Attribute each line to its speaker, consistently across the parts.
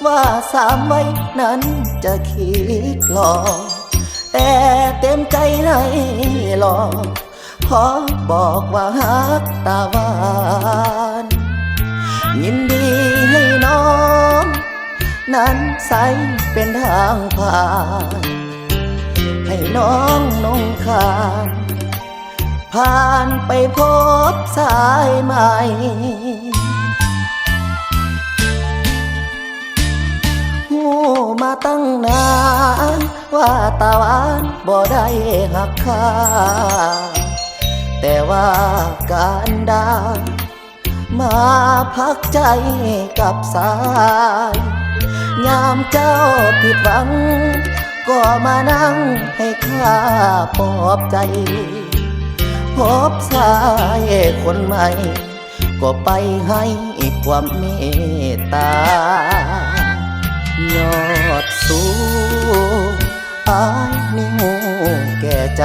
Speaker 1: ว่า3 วัยนั้นจะคิดหลอกแต่เต็มใจให้หลอกเพราะบอกว่าฮักตาหวานยินดีให้น้องนั้นใสเป็นทางผ่านให้น้องนงคานผ่านไปพบสายใหม่หูมาตั้งนานว่าตาหวานบ่ได้หักค่าแต่ว่าการดามาพักใจกับสายยามเจ้าผิดหวังก็มานั่งให้ข้าปลอบใจพบสายคนใหม่ก็ไปให้ความเมตตายอดสูงอายนี่หูแก่ใจ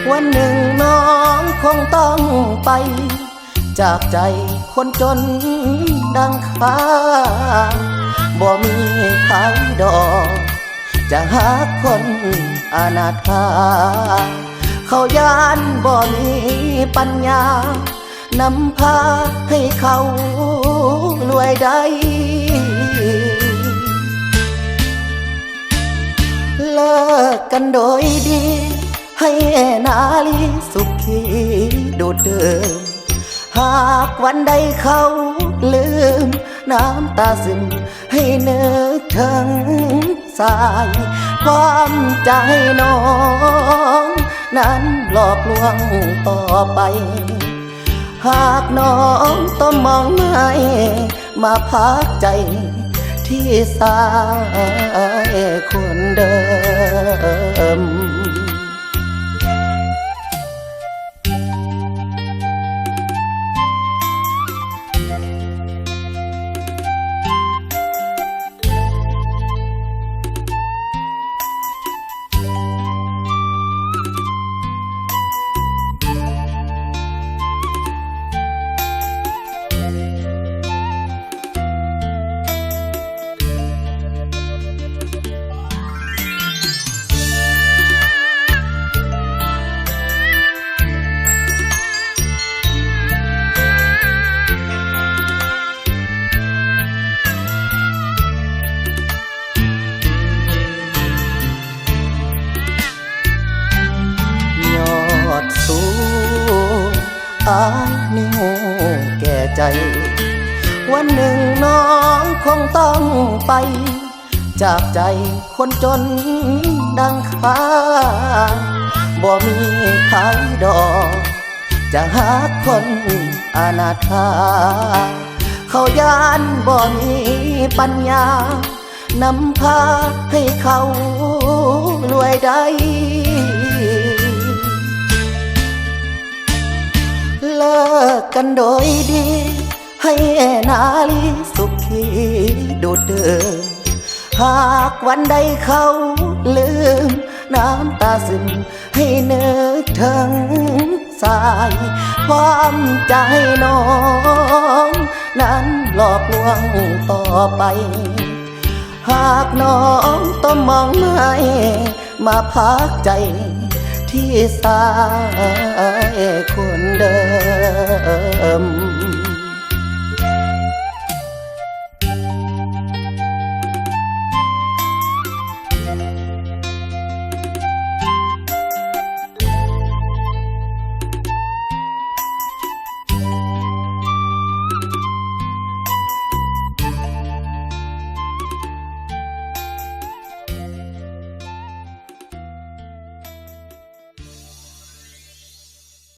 Speaker 1: วันหนึ่งน้องคงต้องไปจากใจคนจนดังข้าบ่มีใครดอกจะหาคนอนาถาเขายานบ่มีปัญญานำพาให้เขารวยได้เลิกกันโดยดีให้นาลีสุขีดูดดื่มหากวันใดเขาลืมน้ำตาซึมให้นึกถึงสายความใจน้องนั้นหลอกลวงต่อไปหากน้องต้องมองไม่มาพักใจที่สายคนเดิมสู้อายนี่หูแก่ใจวันหนึ่งน้องคงต้องไปจากใจคนจนดังข้าบ่มีใครดอกจะหาคนอนาถาเขายานบ่มีปัญญานำพาให้เขารวยได้เลิกกันโดยดีให้นาลีสุขีดูดดื่มหากวันใดเขาลืมน้ำตาซึมให้นึกถึงสายความใจน้องนั้นหลอกลวงต่อไปหากน้องต้องมองไม่มาพักใจที่สายคนเดิม